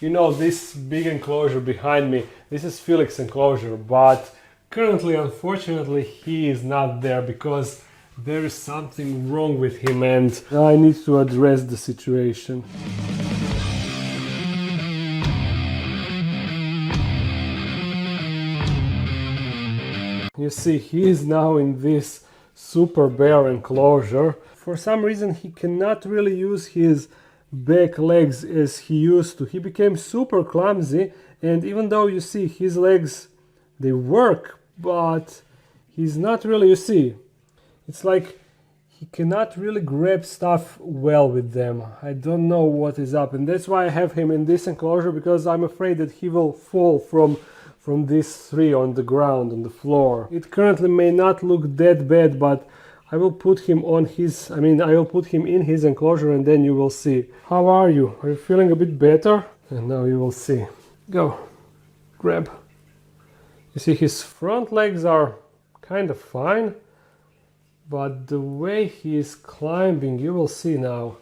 You know, this big enclosure behind me, this is FELIX enclosure, but currently, unfortunately, he is not there because there is something wrong with him and I need to address the situation. You see, he is now in this super bare enclosure. For some reason, he cannot really use his back legs as he used to. He became super clumsy, and even though you see his legs, they work, but he's not really, you see, it's like he cannot really grab stuff well with them. I don't know what is up, and that's why I have him in this enclosure, because I'm afraid that he will fall from this tree on the ground, on the floor. It currently may not look that bad, but I will put him on his, I will put him in his enclosure and then you will see. How are you? Are you feeling a bit better? And now you will see. Go. Grab. You see, his front legs are kind of fine, but the way he is climbing, you will see now.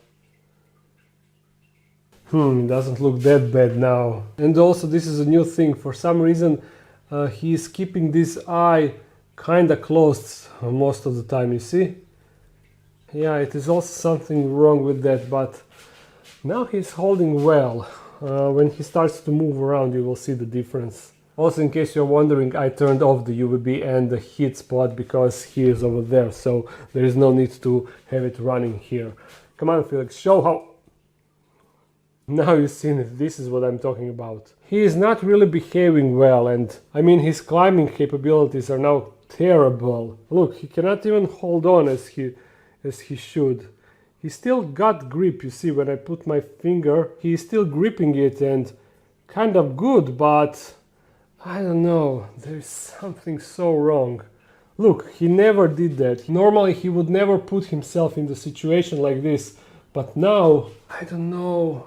It doesn't look that bad now. And also, this is a new thing. For some reason, he is keeping this eye kinda closed most of the time, you see? Yeah, it is also something wrong with that, but now he's holding well. When he starts to move around, you will see the difference. Also, in case you're wondering, I turned off the UVB and the heat spot because he is over there, so there is no need to have it running here. Come on, Felix, show how. Now you've seen it, this is what I'm talking about. He is not really behaving well, and his climbing capabilities are now terrible. Look, he cannot even hold on as he should. He still got grip, you see, when I put my finger, he is still gripping it and kind of good, but I don't know, there's something so wrong. Look, he never did that. Normally he would never put himself in the situation like this. But now, I don't know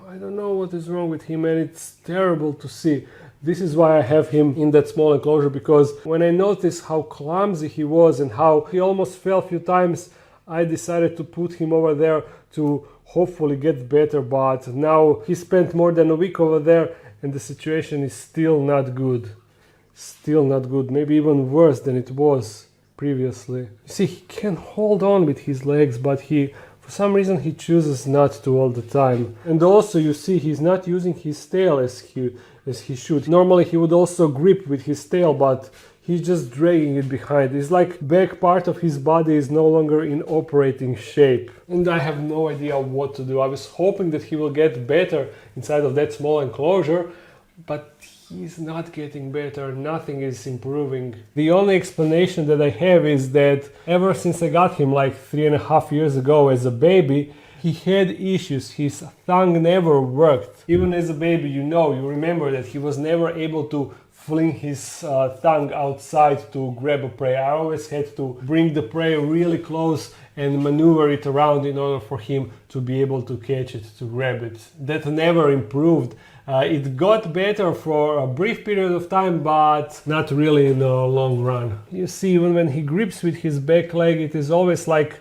what is wrong with him, and it's terrible to see. This is why I have him in that small enclosure, because when I noticed how clumsy he was and how he almost fell a few times, I decided to put him over there to hopefully get better, but now he spent more than a week over there and the situation is still not good. Still not good, maybe even worse than it was previously. You see, he can hold on with his legs, but for some reason he chooses not to all the time. And also, you see, he's not using his tail as he should. Normally he would also grip with his tail, but he's just dragging it behind. It's like back part of his body is no longer in operating shape. And I have no idea what to do. I was hoping that he will get better inside of that small enclosure, but he's not getting better, nothing is improving. The only explanation that I have is that ever since I got him like 3.5 years ago as a baby, he had issues, his tongue never worked. Even as a baby, you remember that he was never able to fling his tongue outside to grab a prey. I always had to bring the prey really close and maneuver it around in order for him to be able to catch it, to grab it. That never improved. It got better for a brief period of time, but not really in the long run. You see, even when he grips with his back leg, it is always like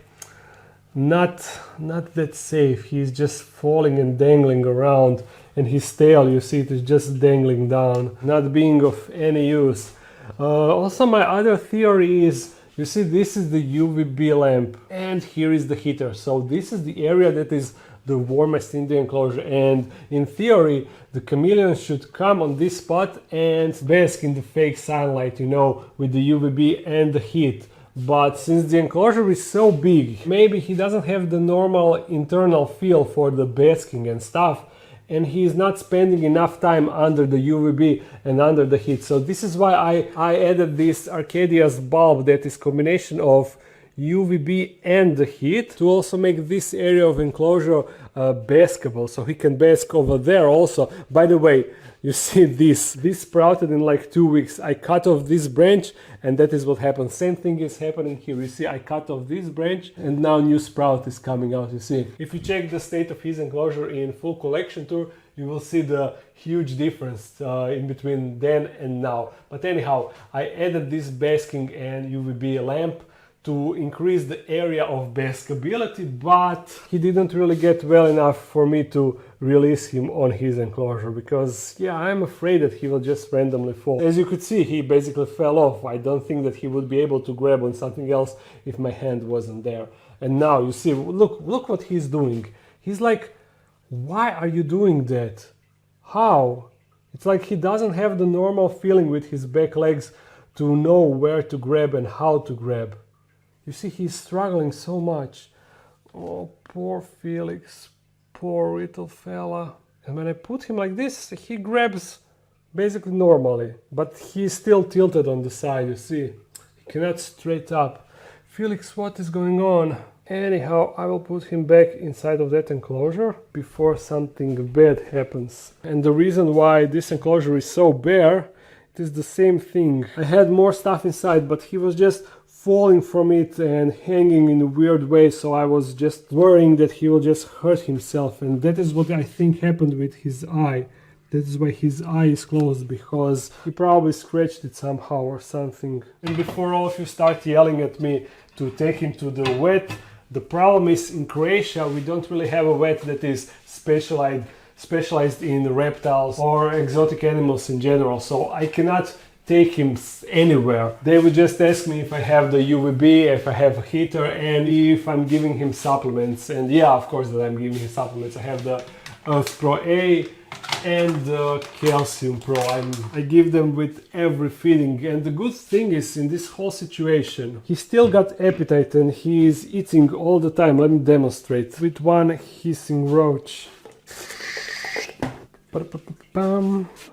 not that safe. He's just falling and dangling around, and his tail, you see, it is just dangling down, not being of any use. Also, my other theory is, you see, this is the UVB lamp, and here is the heater. So this is the area that is the warmest in the enclosure, and in theory the chameleon should come on this spot and bask in the fake sunlight, with the UVB and the heat. But since the enclosure is so big, maybe he doesn't have the normal internal feel for the basking and stuff, and he is not spending enough time under the UVB and under the heat. So this is why I added this Arcadia's bulb that is combination of UVB and the heat, to also make this area of enclosure baskable, so he can bask over there also. By the way, you see this sprouted in like 2 weeks. I cut off this branch and that is what happened. Same thing is happening here. You see, I cut off this branch and now new sprout is coming out, you see. If you check the state of his enclosure in full collection tour, you will see the huge difference in between then and now. But anyhow, I added this basking and UVB lamp to increase the area of baskability, but he didn't really get well enough for me to release him on his enclosure, because yeah, I'm afraid that he will just randomly fall. As you could see, he basically fell off. I don't think that he would be able to grab on something else if my hand wasn't there. And now you see, look what he's doing. He's like, why are you doing that? How? It's like he doesn't have the normal feeling with his back legs to know where to grab and how to grab. You see, he's struggling so much. Oh, poor Felix, poor little fella. And when I put him like this, he grabs basically normally, but he's still tilted on the side, you see. He cannot straight up. Felix, what is going on? Anyhow, I will put him back inside of that enclosure before something bad happens. And the reason why this enclosure is so bare, it is the same thing. I had more stuff inside, but he was just falling from it and hanging in a weird way, so I was just worrying that he will just hurt himself, and that is what I think happened with his eye. That is why his eye is closed, because he probably scratched it somehow or something. And before all of you start yelling at me to take him to the vet, the problem is in Croatia we don't really have a vet that is specialized in reptiles or exotic animals in general, so I cannot take him anywhere. They would just ask me if I have the UVB, if I have a heater, and if I'm giving him supplements. And yeah, of course that I'm giving him supplements. I have the Earth Pro A and the Calcium Pro. I give them with every feeding. And the good thing is, in this whole situation, he still got appetite and he is eating all the time. Let me demonstrate with one hissing roach.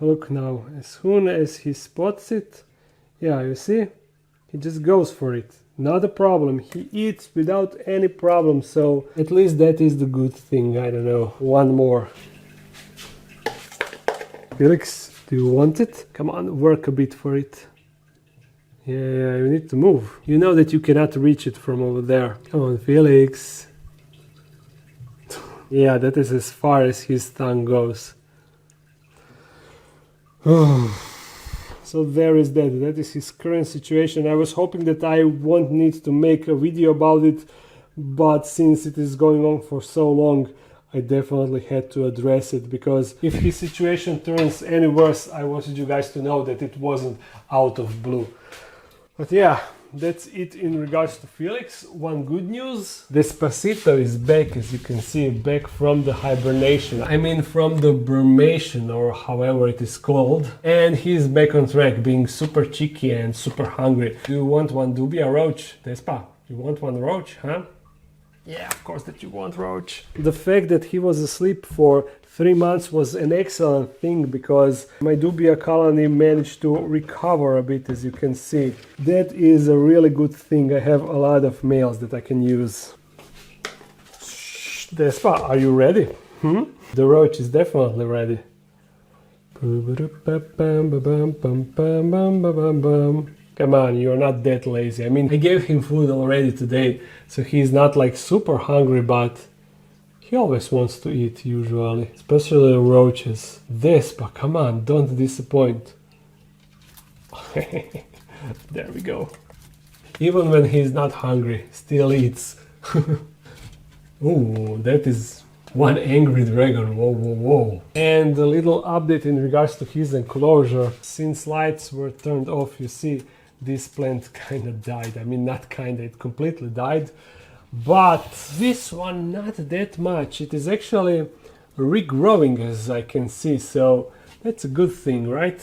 Look now, as soon as he spots it, yeah, you see, he just goes for it. Not a problem, he eats without any problem, so at least that is the good thing. I don't know, one more. Felix, do you want it? Come on, work a bit for it. Yeah, you need to move. You know that you cannot reach it from over there. Come on, Felix. Yeah, that is as far as his tongue goes. So there is that. That is his current situation. I was hoping that I won't need to make a video about it, but since it is going on for so long, I definitely had to address it, because if his situation turns any worse, I wanted you guys to know that it wasn't out of blue. But yeah, that's it in regards to Felix. One good news, Despacito is back, as you can see, back from the hibernation. I mean from the brumation, or however it is called. And he's back on track, being super cheeky and super hungry. Do you want one dubia roach, Despa? You want one roach, huh? Yeah, of course that you want roach. The fact that he was asleep for 3 months was an excellent thing, because my dubia colony managed to recover a bit, as you can see. That is a really good thing. I have a lot of males that I can use. Despa, are you ready? The roach is definitely ready. Come on, you're not that lazy. I mean, I gave him food already today, so he's not like super hungry, but he always wants to eat usually, especially roaches. Despa, come on, don't disappoint. There we go. Even when he's not hungry, still eats. Ooh, that is one angry dragon. Whoa, whoa, whoa. And a little update in regards to his enclosure. Since lights were turned off, you see, this plant kinda died. I mean, not kinda, it completely died. But this one not that much. It is actually regrowing, as I can see, so that's a good thing, right?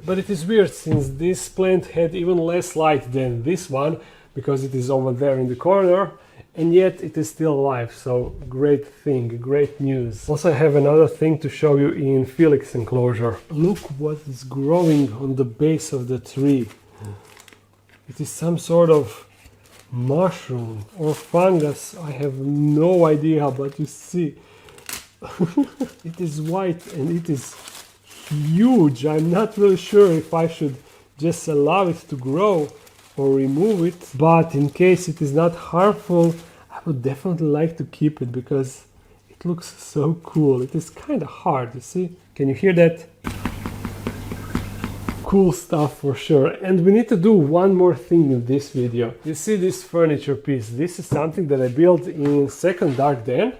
But it is weird, since this plant had even less light than this one, because it is over there in the corner, and yet it is still alive, so great thing, great news. Also, I have another thing to show you in Felix enclosure. Look what is growing on the base of the tree. It is some sort of mushroom or fungus, I have no idea, but you see, it is white and it is huge. I'm not really sure if I should just allow it to grow or remove it, but in case it is not harmful, I would definitely like to keep it, because it looks so cool. It is kind of hard, you see? Can you hear that? cool stuff for sure. And we need to do one more thing in this video. You see this furniture piece? This is something that I built in second Dark Den.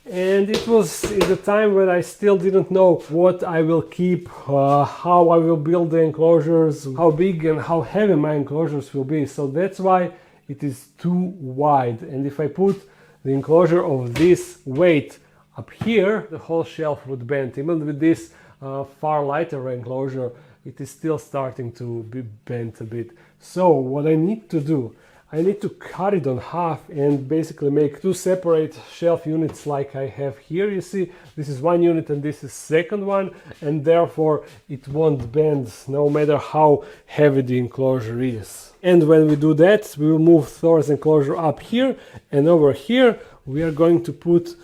And it was in the time when I still didn't know what I will keep, how I will build the enclosures, how big and how heavy my enclosures will be. So that's why it is too wide. And if I put the enclosure of this weight up here, the whole shelf would bend. Even with this far lighter enclosure, it is still starting to be bent a bit. So what I need to do, I need to cut it on half and basically make two separate shelf units like I have here. You see, this is one unit and this is second one, and therefore it won't bend no matter how heavy the enclosure is. And when we do that, we will move Thor's enclosure up here, and over here we are going to put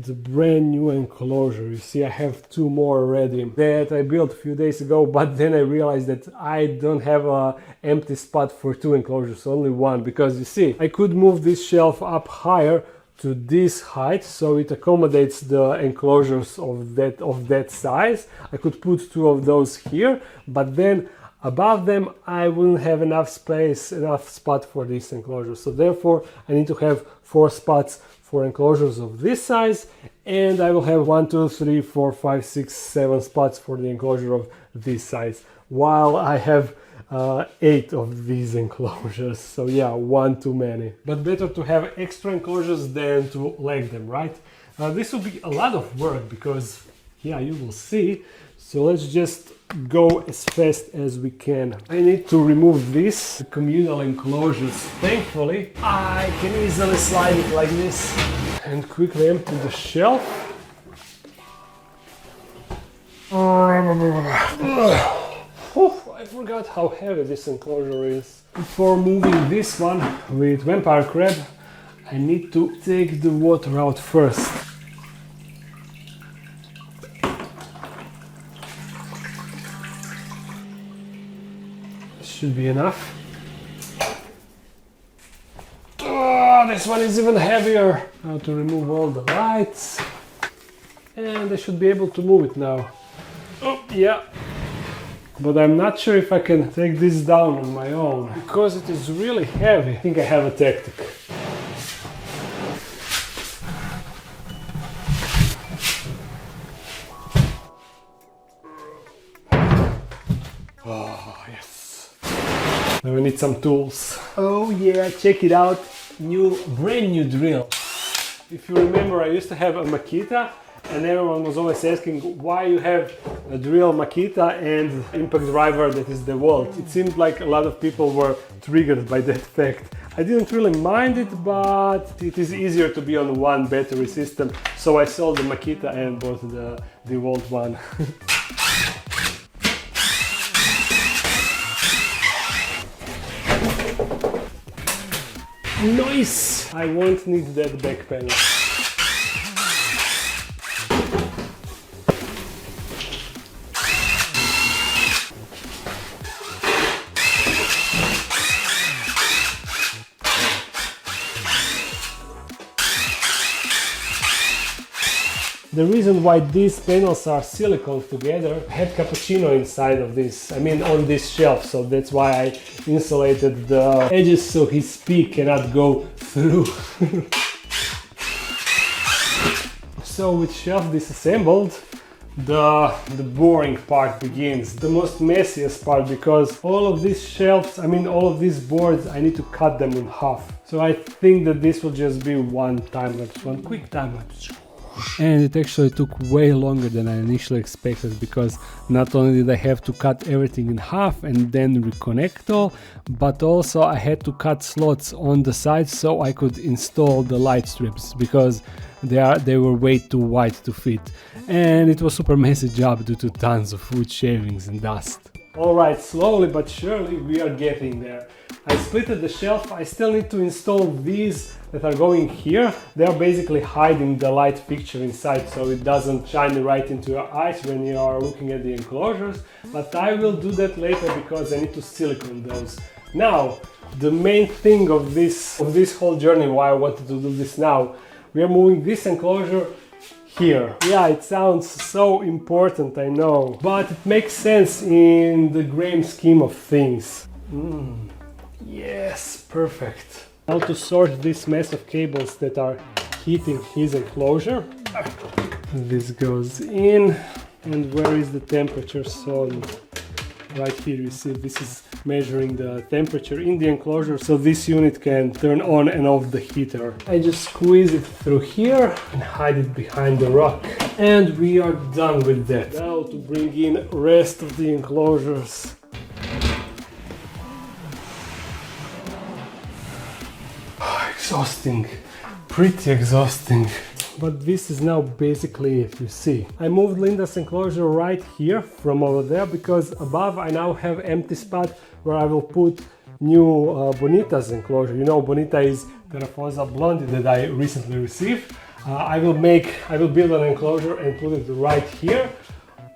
the brand new enclosure. You see, I have two more ready that I built a few days ago, but then I realized that I don't have an empty spot for two enclosures, only one, because you see, I could move this shelf up higher to this height, so it accommodates the enclosures of that size. I could put two of those here, but then above them I wouldn't have enough space, enough spot for this enclosure. So therefore I need to have 4 spots for enclosures of this size, and I will have 1, 2, 3, 4, 5, 6, 7 spots for the enclosure of this size, while I have 8 of these enclosures. So yeah, one too many. But better to have extra enclosures than to lack them, right? This will be a lot of work because, yeah, you will see. So let's just go as fast as we can. I need to remove this communal enclosures. Thankfully, I can easily slide it like this and quickly empty the shelf. I forgot how heavy this enclosure is. Before moving this one with vampire crab, I need to take the water out first. Should be enough. Oh, this one is even heavier. Now to remove all the lights, and I should be able to move it now. Oh yeah, but I'm not sure if I can take this down on my own because it is really heavy. I think I have a tactic. Oh yes. Now we need some tools. Oh yeah, check it out. Brand new drill. If you remember, I used to have a Makita, and everyone was always asking why you have a drill Makita and impact driver that is DeWalt. It seemed like a lot of people were triggered by that fact. I didn't really mind it, but it is easier to be on one battery system, so I sold the Makita and bought the DeWalt one. Nice! I won't need that back panel. The reason why these panels are silicone together, I had cappuccino inside of this, I mean on this shelf, so that's why I insulated the edges so his pee cannot go through. So with shelf disassembled, the boring part begins, the most messiest part, because all of these shelves, I mean all of these boards, I need to cut them in half. So I think that this will just be one time lapse, one quick time lapse. And it actually took way longer than I initially expected, because not only did I have to cut everything in half and then reconnect all, but also I had to cut slots on the sides so I could install the light strips, because they were way too wide to fit. And it was super messy job due to tons of wood shavings and dust. Alright, slowly but surely we are getting there. I splitted the shelf. I still need to install these that are going here. They are basically hiding the light fixture inside so it doesn't shine right into your eyes when you are looking at the enclosures, but I will do that later because I need to silicone those. Now, the main thing of this whole journey, why I wanted to do this now, we are moving this enclosure here. Yeah, it sounds so important, I know, but it makes sense in the grand scheme of things. Yes, perfect. Now to sort this mess of cables that are heating his enclosure. This goes in, and where is the temperature zone? Right here you see this is measuring the temperature in the enclosure, so this unit can turn on and off the heater. I just squeeze it through here and hide it behind the rock. And we are done with that. Now to bring in rest of the enclosures. Exhausting, pretty exhausting. But this is now basically it, you see. I moved Linda's enclosure right here from over there because above I now have empty spot where I will put new Bonita's enclosure. You know, Bonita is the Raposa Blondie that I recently received. I will build an enclosure and put it right here.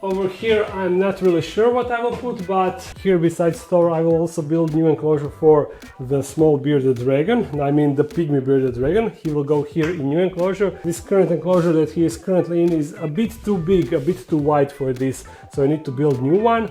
Over here I'm not really sure what I will put, but here besides Thor I will also build new enclosure for the small bearded dragon. I mean the pygmy bearded dragon. He will go here in new enclosure. This current enclosure that he is currently in is a bit too big, a bit too wide for this, so I need to build new one.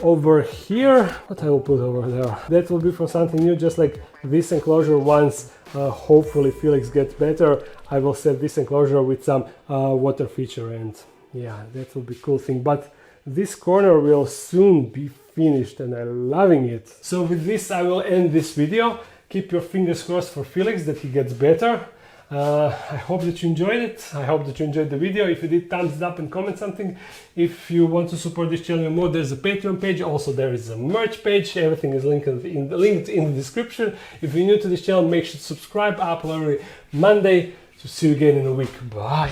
Over here, what I will put over there? That will be for something new, just like this enclosure. Once hopefully Felix gets better, I will set this enclosure with some water feature, and yeah, that will be a cool thing. But this corner will soon be finished and I'm loving it. So with this I will end this video. Keep your fingers crossed for Felix that he gets better. I hope that you enjoyed it. I hope that you enjoyed the video. If you did, thumbs up and comment something. If you want to support this channel more, there's a Patreon page. Also there is a merch page. Everything is linked in the description. If you're new to this channel, make sure to subscribe. I upload every Monday. So see you again in a week. Bye.